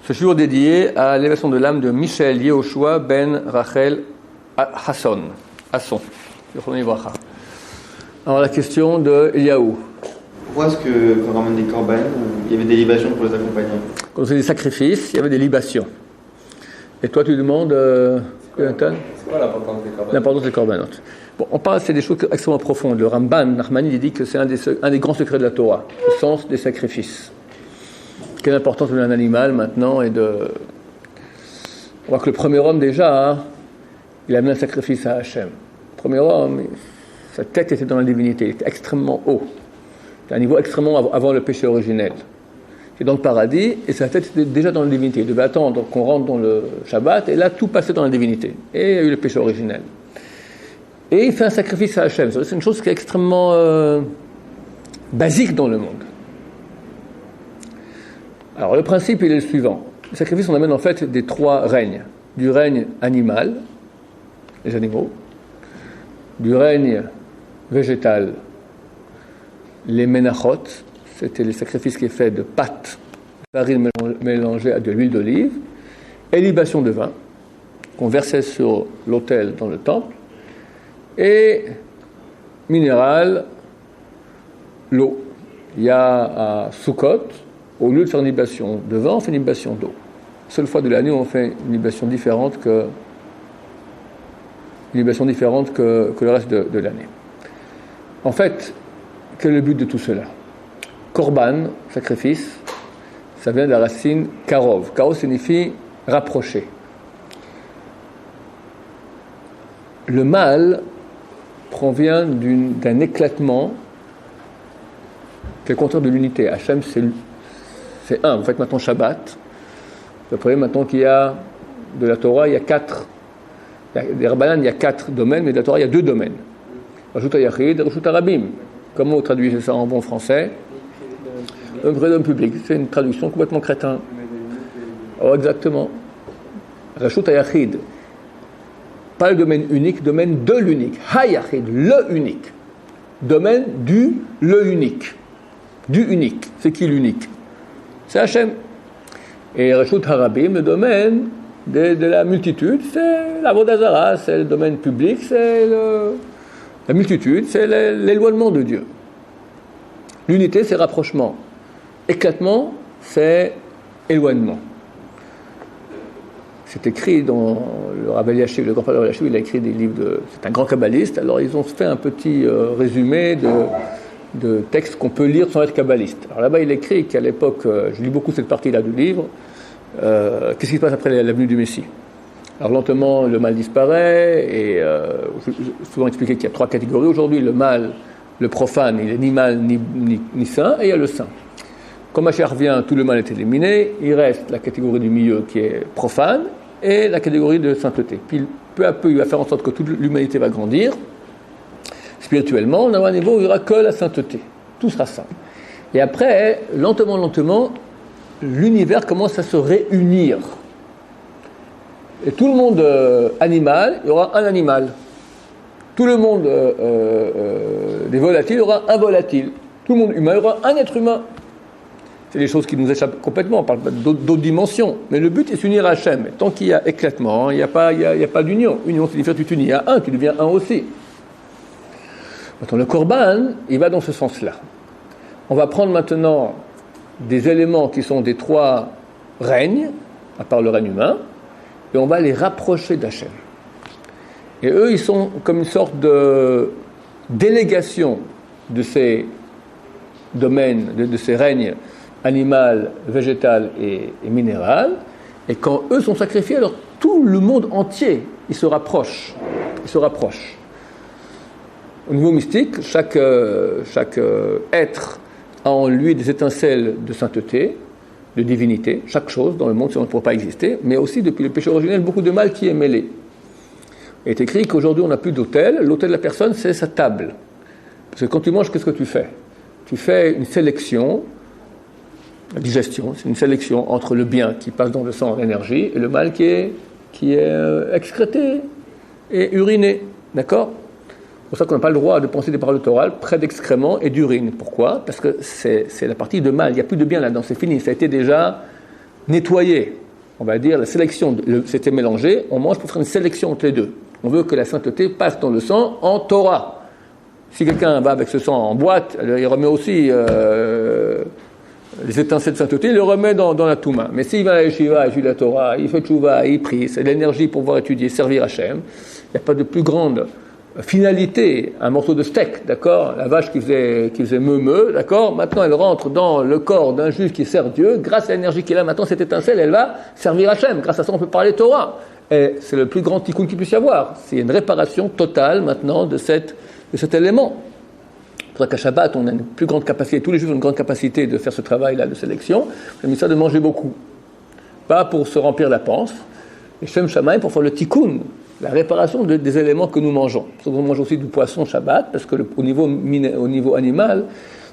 Ce jour dédié à l'élévation de l'âme de Michel Yehoshua ben Rachel Hasson. Alors la question de Eliaou. Pourquoi est-ce que quand on ramène des corbanes, il y avait des libations pour les accompagner? Quand on faisait des sacrifices, il y avait des libations. Et toi tu demandes, Jonathan, c'est quoi l'importance des corbanes? L'importance des corbanotes. Bon, on parle, c'est des choses extrêmement profondes. Le Ramban, Nachmani, il dit que c'est un des grands secrets de la Torah, le sens des sacrifices. Quelle importance d'un animal maintenant et de... On voit que le premier homme déjà, il a amené un sacrifice à Hachem. Le premier homme, sa tête était dans la divinité, il était extrêmement haut. C'était un niveau extrêmement avant le péché originel. Il était dans le paradis et sa tête était déjà dans la divinité. Il devait attendre qu'on rentre dans le Shabbat et là tout passait dans la divinité. Et il y a eu le péché originel. Et il fait un sacrifice à Hachem. C'est une chose qui est extrêmement basique dans le monde. Alors le principe il est le suivant. Le sacrifice on amène en fait des trois règnes. Du règne animal, les animaux, du règne végétal, les menachot, c'était les sacrifices qui est fait de pâte, de farine mélangée à de l'huile d'olive, et libation de vin, qu'on versait sur l'autel dans le temple, et minéral, l'eau. Il y a à Sukkot, au lieu de faire une libation de vin, on fait une libation d'eau. Seule fois de l'année, on fait une libation différente que le reste de l'année. En fait, quel est le but de tout cela? Korban, sacrifice, ça vient de la racine karov. Karov signifie rapprocher. Le mal provient d'un éclatement qui est le contraire de l'unité. Hachem, c'est un. Vous faites maintenant Shabbat. Vous voyez maintenant qu'il y a de la Torah, il y a 4. Des Rabbanan, il y a 4 domaines, mais de la Torah, il y a 2 domaines. Rashut HaYachid et Rashut HaRabim. Comment vous traduisez ça en bon français? Un vrai homme public. C'est une traduction complètement crétin. Oh, exactement. Rashut HaYachid. Pas le domaine unique, domaine de l'unique. HaYachid, le unique. Domaine le unique. Du unique. C'est qui l'unique? C'est Hachem. Et Rashut HaRabim, le domaine de la multitude, c'est la Avodah Zarah, c'est le domaine public, c'est la multitude, c'est l'éloignement de Dieu. L'unité, c'est rapprochement. Éclatement, c'est éloignement. C'est écrit dans le Rav Eliashiv, le grand frère Eliashiv, il a écrit des livres c'est un grand kabbaliste, alors ils ont fait un petit résumé de textes qu'on peut lire sans être kabbaliste. Alors là-bas, il écrit qu'à l'époque, je lis beaucoup cette partie-là du livre, qu'est-ce qui se passe après la venue du Messie? Alors lentement, le mal disparaît, et j'ai souvent expliqué qu'il y a 3 catégories aujourd'hui. Le mal, le profane, il est ni mal ni saint, et il y a le saint. Quand Mashiach revient, tout le mal est éliminé, il reste la catégorie du milieu qui est profane, et la catégorie de sainteté. Puis peu à peu, il va faire en sorte que toute l'humanité va grandir. Spirituellement, on aura un niveau où il n'y aura que la sainteté. Tout sera saint. Et après, lentement, l'univers commence à se réunir. Et tout le monde animal, il y aura un animal. Tout le monde des volatiles, il y aura un volatile. Tout le monde humain, il y aura un être humain. C'est des choses qui nous échappent complètement, on parle pas d'autres dimensions. Mais le but est s'unir à Hachem. Et tant qu'il y a éclatement, il n'y a pas d'union. Union, c'est différent, tu t'unis à un, tu deviens un aussi. Maintenant, le Korban, il va dans ce sens-là. On va prendre maintenant des éléments qui sont des 3 règnes, à part le règne humain, et on va les rapprocher d'Hachem. Et eux, ils sont comme une sorte de délégation de ces domaines, de ces règnes animal, végétal et minéral. Et quand eux sont sacrifiés, alors tout le monde entier, il se rapproche. Au niveau mystique, chaque être a en lui des étincelles de sainteté, de divinité. Chaque chose dans le monde, sinon on ne pourrait pas exister. Mais aussi, depuis le péché originel, beaucoup de mal qui est mêlé. Il est écrit qu'aujourd'hui, on n'a plus d'autel. L'autel de la personne, c'est sa table. Parce que quand tu manges, qu'est-ce que tu fais? Tu fais une sélection, la digestion, c'est une sélection entre le bien qui passe dans le sang en énergie et le mal qui est excrété et uriné. D'accord? C'est pour ça qu'on n'a pas le droit de penser des paroles orales près d'excréments et d'urine. Pourquoi? Parce que c'est la partie de mal. Il n'y a plus de bien là-dedans. C'est fini. Ça a été déjà nettoyer, on va dire, la sélection, c'était mélangé, on mange pour faire une sélection entre les deux. On veut que la sainteté passe dans le sang en Torah. Si quelqu'un va avec ce sang en boîte, il remet aussi les étincelles de sainteté, il le remet dans la Touma. Mais s'il va à la Yeshiva, il étudie la Torah, il fait tchouva, il prie, c'est de l'énergie pour pouvoir étudier, servir Hachem. Il n'y a pas de plus grande finalité, un morceau de steak, d'accord, la vache qui faisait meu, d'accord, maintenant elle rentre dans le corps d'un juif qui sert Dieu, grâce à l'énergie qu'il a maintenant, cette étincelle, elle va servir Hachem, grâce à ça on peut parler Torah, et c'est le plus grand tikkun qu'il puisse y avoir, c'est une réparation totale maintenant de cet élément. C'est pour ça qu'à Shabbat on a une plus grande capacité, tous les juifs ont une grande capacité de faire ce travail-là de sélection, j'ai mis ça de manger beaucoup, pas pour se remplir la panse, et Shem Shamaim pour faire le tikkun, la réparation des éléments que nous mangeons. On mange aussi du poisson Shabbat, parce que au niveau animal,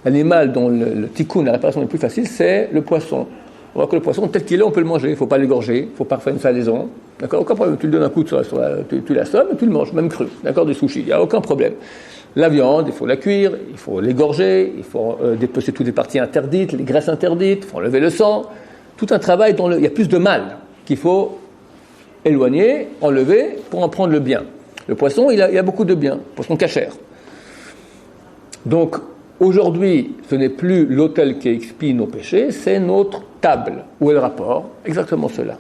l'animal dont le tikkun, la réparation la plus facile, c'est le poisson. On voit que le poisson, tel qu'il est, on peut le manger. Il ne faut pas l'égorger, il ne faut pas faire une salaison. D'accord, aucun problème. Tu le donnes un coup, tu l'assommes et tu le manges, même cru. D'accord, du sushi, il n'y a aucun problème. La viande, il faut la cuire, il faut l'égorger, il faut dépecer toutes les parties interdites, les graisses interdites, il faut enlever le sang. Tout un travail dont il y a plus de mal qu'il faut éloigner, enlever, pour en prendre le bien. Le poisson, il y a beaucoup de bien. Poisson cachère. Donc, aujourd'hui, ce n'est plus l'autel qui expie nos péchés, c'est notre table. Où est le rapport ? Exactement cela.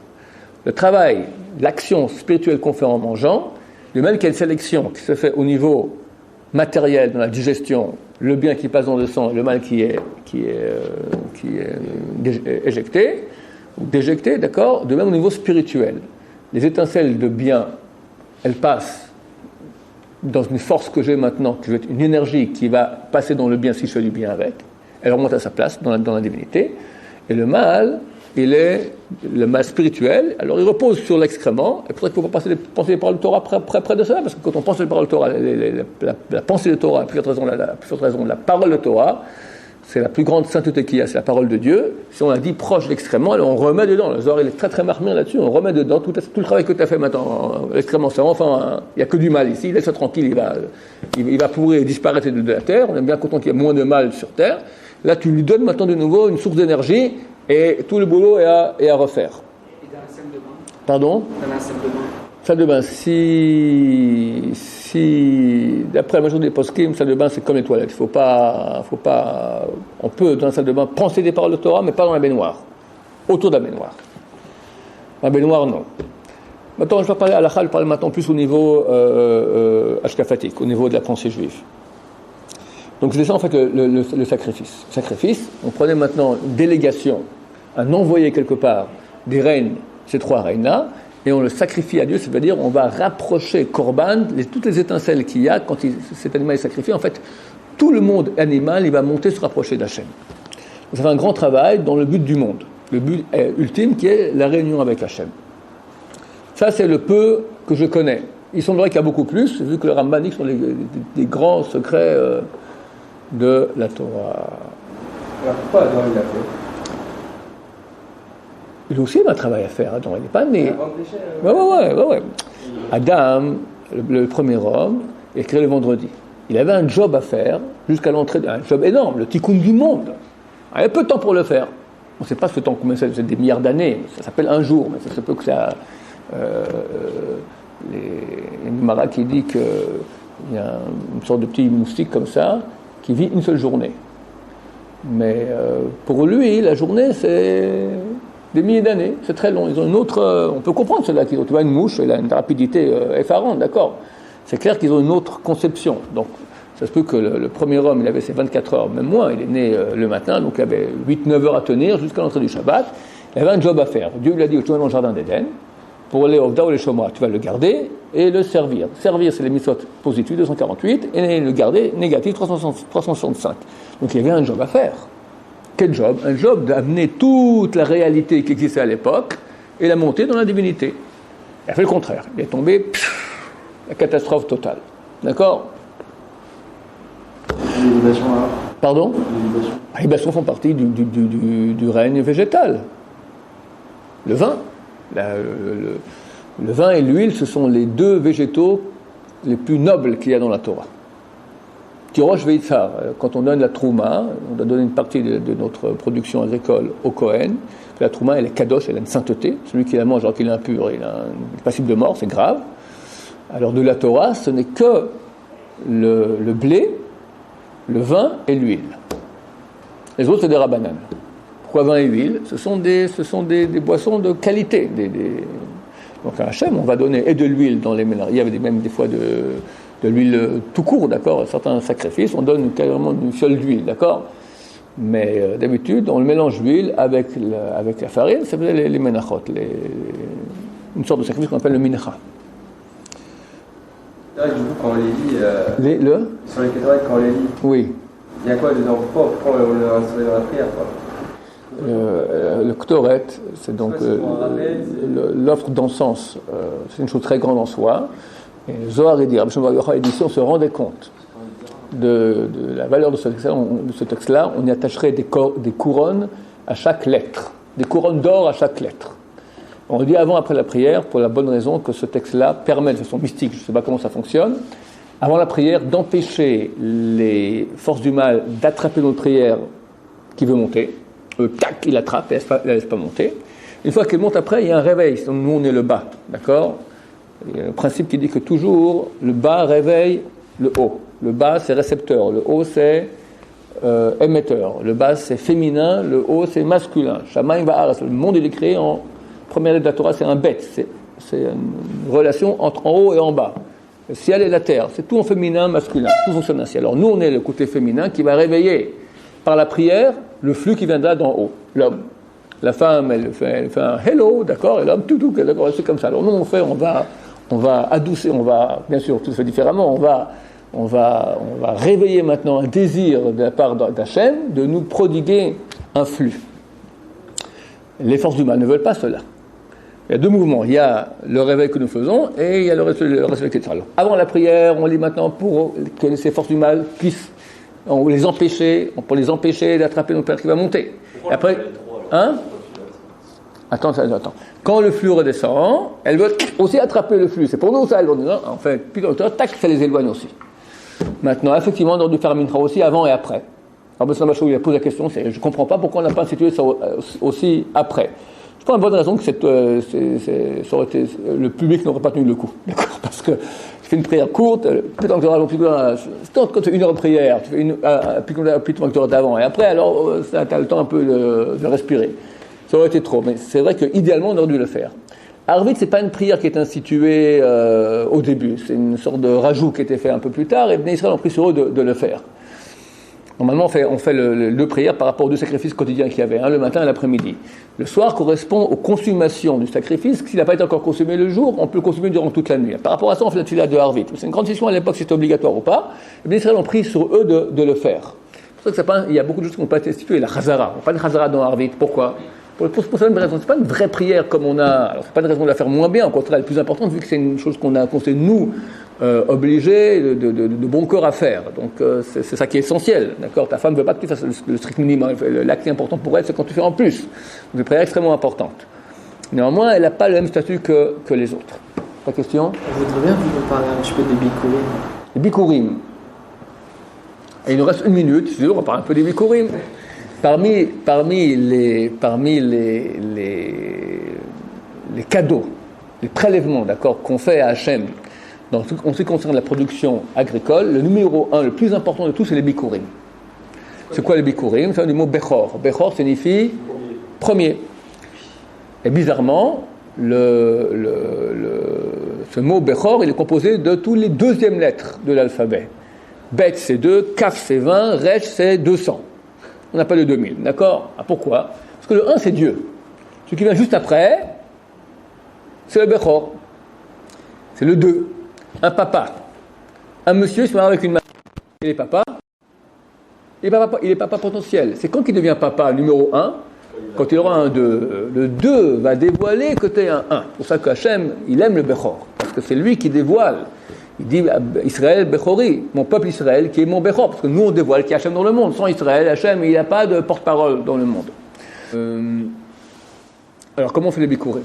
Le travail, l'action spirituelle qu'on fait en mangeant, de même qu'il y a une sélection qui se fait au niveau matériel, dans la digestion, le bien qui passe dans le sang, le mal qui est éjecté, ou déjecté, d'accord ? De même au niveau spirituel. Les étincelles de bien, elles passent dans une force que j'ai maintenant, une énergie qui va passer dans le bien si je fais du bien avec. Elle remonte à sa place dans la divinité. Et le mal, il est le mal spirituel. Alors il repose sur l'excrément. Et pour ça qu'il ne faut pas penser les paroles de Torah près de ça, parce que quand on pense les paroles de Torah, la pensée de Torah, plus forte raison, la parole de Torah, c'est la plus grande sainteté qu'il y a, c'est la parole de Dieu. Si on la dit proche de l'excrément, alors on remet dedans. Le Zohar, il est très très marmire là-dessus. On remet dedans tout le travail que tu as fait maintenant. L'excrément, c'est enfin, il n'y a que du mal ici. Laisse-le tranquille, il va pourrir et disparaître de la terre. On est bien content qu'il y ait moins de mal sur terre. Là, tu lui donnes maintenant de nouveau une source d'énergie et tout le boulot est à refaire. Et dans la salle de bain ? Pardon ? Dans la salle de bain. Salle de bain, si d'après la majorité des poskim, salle de bain c'est comme les toilettes. Faut pas, on peut dans la salle de bain penser des paroles de Torah, mais pas dans la baignoire, autour de la baignoire. Dans la baignoire, non. Maintenant, je vais parler à la je parle maintenant plus au niveau ashkafatique, au niveau de la pensée juive. Donc c'est ça en fait le sacrifice. Le sacrifice, on prenait maintenant une délégation, un envoyé quelque part des reines, ces trois reines-là, et on le sacrifie à Dieu, c'est-à-dire on va rapprocher Korban, toutes les étincelles qu'il y a quand cet animal est sacrifié, en fait, tout le monde animal, il va monter se rapprocher d'Hachem. Ça fait un grand travail dans le but du monde, le but ultime qui est la réunion avec Hachem. Ça, c'est le peu que je connais. Il semblerait qu'il y a beaucoup plus, vu que le Ramban dit que ce sont des grands secrets de la Torah. Alors pourquoi Adam il l'a fait ? Il aussi a un travail à faire, Adam, il n'est pas né. Avant le péché, Ouais. Adam, le premier homme, est créé le vendredi. Il avait un job à faire jusqu'à l'entrée, un job énorme, le tikkun du monde. Il avait peu de temps pour le faire. On ne sait pas ce temps, combien c'est des milliards d'années, ça s'appelle un jour, mais ça se peut que ça... Il y a une Gemara qui dit qu'il y a une sorte de petit moustique comme ça, qui vit une seule journée. Mais pour lui, la journée, c'est des milliers d'années, c'est très long. Ils ont une autre... on peut comprendre cela, tu vois une mouche, elle a une rapidité effarante, d'accord. C'est clair qu'ils ont une autre conception. Donc, ça se peut que le premier homme, il avait ses 24 heures, même moins, il est né le matin, donc il avait 8-9 heures à tenir jusqu'à l'entrée du Shabbat. Il avait un job à faire. Dieu lui a dit, tu vas dans le jardin d'Éden, pour les Ovda ou les Shomra, tu vas le garder et le servir. Servir, c'est les mitzvot positives, 248, et le garder, négatif, 365. Donc il y avait un job à faire. Quel job ? Un job d'amener toute la réalité qui existait à l'époque et la monter dans la divinité. Il a fait le contraire. Il est tombé, la catastrophe totale. D'accord ? Les libations alors ? Pardon ? Les libations. Les libations font partie du règne végétal. Le vin. Le vin et l'huile, ce sont les deux végétaux les plus nobles qu'il y a dans la Torah. Tirosh Veitzar, quand on donne la trouma, on doit donner une partie de notre production agricole au Kohen. La trouma, elle est kadosh, elle a une sainteté. Celui qui la mange alors qu'il est impur, il est passible de mort, c'est grave. Alors de la Torah, ce n'est que le blé, le vin et l'huile. Les autres, c'est des rabbanan. Pourquoi vin et huile ? Ce sont des boissons de qualité. Donc à Hachem, on va donner et de l'huile dans les mélanges. Il y avait même des fois de l'huile tout court, d'accord ? Certains sacrifices, on donne carrément une fiole d'huile, d'accord ? Mais d'habitude, on le mélange l'huile avec la farine, ça faisait les menachot, une sorte de sacrifice qu'on appelle le mincha. Là, du coup, quand on les lit, Le sur les catholiques, quand on les lit, oui. il y a quoi dedans ? Pourquoi on le installe dans la prière, quoi ? Le Ktoret, c'est donc l'offre d'encens, c'est une chose très grande en soi. Et Zohar et Rabbi Shimon Bar Yochai ici, on se rendait compte de la valeur de ce texte-là. On y attacherait des couronnes à chaque lettre, des couronnes d'or à chaque lettre. On le dit avant, après la prière, pour la bonne raison que ce texte-là permet, de façon mystique, je ne sais pas comment ça fonctionne, avant la prière, d'empêcher les forces du mal d'attraper notre prière qui veut monter. Tac, il attrape, il ne laisse pas monter. Une fois qu'il monte après, il y a un réveil. Nous, on est le bas, d'accord ? Il y a un principe qui dit que toujours, le bas réveille le haut. Le bas, c'est récepteur. Le haut, c'est émetteur. Le bas, c'est féminin. Le haut, c'est masculin. Shamaim va'aretz. Le monde, il est créé en première lettre de la Torah, c'est un bet. C'est une relation entre en haut et en bas. Le ciel et la terre. C'est tout en féminin, masculin. Tout fonctionne ainsi. Alors nous, on est le côté féminin qui va réveiller par la prière le flux qui viendra d'en haut. L'homme. La femme, elle fait un hello, d'accord, et l'homme, tout, d'accord, c'est comme ça. Alors nous, on va adoucir, bien sûr, tout se fait différemment, on va réveiller maintenant un désir de la part d'Hachem de nous prodiguer un flux. Les forces du mal ne veulent pas cela. Il y a deux mouvements. Il y a le réveil que nous faisons et il y a le réveil qui est alors, avant la prière, on lit maintenant pour que ces forces du mal puissent pour les empêcher d'attraper notre père qui va monter. Et après, Attends. Quand le flux redescend, elle veut aussi attraper le flux. C'est pour nous ça, elle veut dire, en fait, puis tac, ça les éloigne aussi. Maintenant, effectivement, on aurait dû faire mincha aussi avant et après. Alors, M. Machou, il a posé la question, je ne comprends pas pourquoi on n'a pas institué ça aussi après. Je pense une bonne raison que ça aurait été, le public n'aurait pas tenu le coup, d'accord ? Parce que tu fais une prière courte, plus tant que tu as une heure de prière, tu fais plus tant que tu auras avant et après, alors tu as le temps un peu de respirer. Ça aurait été trop, mais c'est vrai qu'idéalement, on aurait dû le faire. Arvit, c'est pas une prière qui est instituée au début, c'est une sorte de rajout qui était fait un peu plus tard, et Bnei Israël ont pris sur eux de le faire. Normalement, on fait le prière par rapport aux deux sacrifices quotidiens qu'il y avait, le matin et l'après-midi. Le soir correspond aux consommations du sacrifice. S'il n'a pas été encore consommé le jour, on peut le consommer durant toute la nuit. Par rapport à ça, on fait la tefila de Arvit. C'est une grande question à l'époque si c'était obligatoire ou pas. Et bien, Israël ont pris sur eux de le faire. C'est pour ça qu'il y a beaucoup de choses qui n'ont pas été instituées. La Chazara. On n'a pas de Chazara dans Arvit. Pourquoi ? Pour cette même raison. C'est pas une vraie prière comme on a. Alors, c'est pas une raison de la faire moins bien. Au contraire, elle est plus importante vu que c'est une chose qu'on s'est nous obligés de bon cœur à faire. Donc c'est ça qui est essentiel, d'accord ? Ta femme ne veut pas que tu fasses le strict minimum. L'acte qui est important pour elle, c'est quand tu fais en plus. Donc une prière extrêmement importante. Néanmoins, elle n'a pas le même statut que les autres. Ta question ? Je voudrais bien vous parler un petit peu des bikurim. Les bikurim. Et il nous reste 1 minute. On va parler un peu des bikurim. Parmi les cadeaux, les prélèvements, d'accord, qu'on fait à Hachem, en ce qui concerne la production agricole, le numéro 1, le plus important de tous, c'est les bikurim. C'est quoi les bikurim ? C'est du mot bechor. Bechor signifie premier. Et bizarrement, ce mot bechor, il est composé de tous les deuxièmes lettres de l'alphabet. Bet, c'est 2, Kaf, c'est 20, Resh, c'est 200. On n'a pas le 2000, d'accord ? Pourquoi ? Parce que le 1, c'est Dieu. Ce qui vient juste après, c'est le bechor. C'est le 2. Un papa. Un monsieur se marie avec une maman. Il est papa. Il est papa potentiel. C'est quand il devient papa numéro 1, quand il aura un 2. Le 2 va dévoiler que tu es un 1. C'est pour ça qu'Hachem, il aime le bechor. Parce que c'est lui qui dévoile. Il dit Israël Bechori, mon peuple Israël qui est mon Bechor, parce que nous on dévoile qu'il y a Hachem dans le monde. Sans Israël, Hachem, il n'y a pas de porte-parole dans le monde. Alors comment on fait les bikurim ?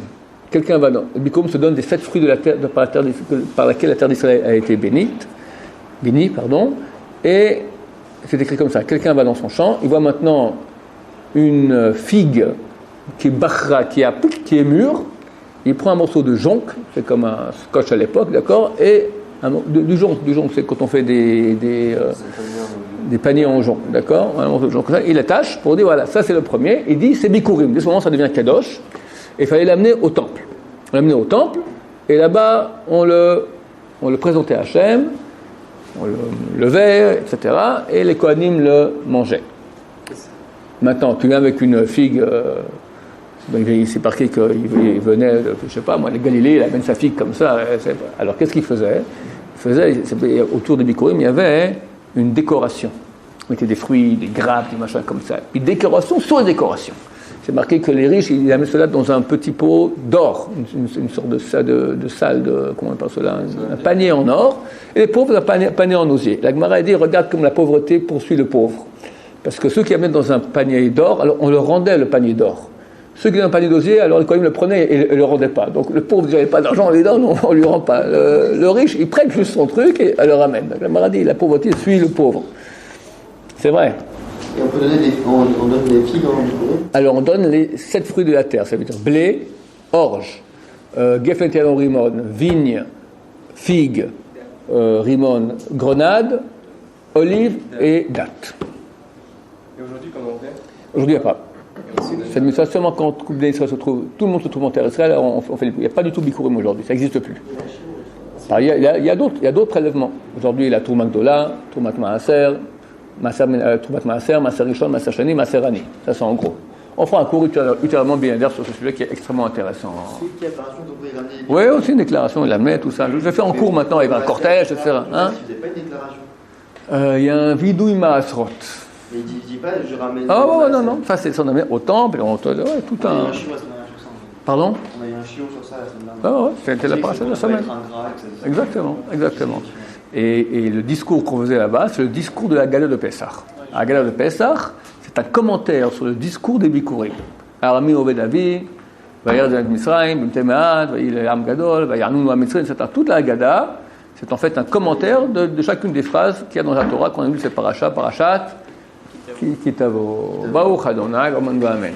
Quelqu'un va dans. Les bikurim se donne des 7 fruits de la terre, par laquelle la terre d'Israël a été bénie, Et c'est écrit comme ça. Quelqu'un va dans son champ, il voit maintenant une figue qui est bachra, qui est mûre. Il prend un morceau de jonc, c'est comme un scotch à l'époque, d'accord, et du jonc, c'est quand on fait des paniers en jonc, d'accord, un morceau de jonc, il attache pour dire voilà, ça c'est le premier. Il dit c'est bikurim. Dès ce moment, ça devient kadosh. Et il fallait l'amener au temple. On l'amenait au temple, et là-bas, on le présentait à Hachem, on le levait, etc., et les Kohanim le mangeaient. Maintenant, tu viens avec une figue, il s'est marqué qu'il venait, je sais pas moi, de Galilée, il amène sa figue comme ça. Alors, qu'est-ce qu'il faisait ? Autour de Bikurim, il y avait une décoration. On mettait des fruits, des grappes, des machins comme ça. Puis décoration sur les décorations. C'est marqué que les riches, ils amènent cela dans un petit pot d'or, une sorte de salle, comment on appelle cela, un panier en or, et les pauvres, un panier en osier. La Gemara dit, regarde comme la pauvreté poursuit le pauvre. Parce que ceux qui amènent dans un panier d'or, alors on leur rendait le panier d'or. Ceux qui avaient un panier d'osier, alors les Kohanim le prenaient et ne le rendaient pas. Donc le pauvre, il n'avait pas d'argent, on lui donne, on ne lui rend pas. Le riche, il prête juste son truc et elle le ramène. Donc la Gemara dit, la pauvreté suit le pauvre. C'est vrai. Et on peut donner on donne des figues en Bikurim ? Alors on donne les 7 fruits de la terre, ça veut dire blé, orge, geffen rimon, vigne, figue, rimon, grenade, olive et date. Et aujourd'hui, comment on fait ? Aujourd'hui, il n'y a pas. Cette mitzvah, seulement quand le couple d'Israël se trouve, tout le monde se trouve en terre Israël, il n'y a pas du tout Bikurim aujourd'hui, ça n'existe plus. Alors, il y a d'autres prélèvements. Aujourd'hui, il y a Troumat Gdola, Troumat Maaser, Troumat Maaser, Maaser Rishon, Maaser Shani, Maaser Ani. Ça, c'est en gros. On fera un cours ultérieurement bien d'air sur ce sujet qui est extrêmement intéressant. Oui, aussi une déclaration, il la met, tout ça. Je vais faire en cours maintenant avec un cortège, etc. Hein? Si vous n'avez pas une déclaration. Il y a un vidouille maasrot. Mais il dit pas, je ramène. Ah ouais, non, non. Ça, c'est ça, on amène au temple, et tout un. On a eu un chiot la semaine dernière sur ça. Pardon? On a eu un chiot sur ça la semaine dernière. Ah ouais, c'était la paracha de la semaine. Exactement. Et le discours qu'on faisait là-bas, c'est le discours de la Gala de Pessah. La Gala de Pessah, c'est un commentaire sur le discours des Bikurim. Arami Oved Avi, Vayard Zed Misraim, Bimtemead, Vayil Am Gadol, Vayarnunu Amitzrim, etc. Toute la Gada, c'est en fait un commentaire de chacune des phrases qu'il y a dans la Torah qu'on a vu, c'est Parashat, Kitavo, Baruch Adonai, Amen.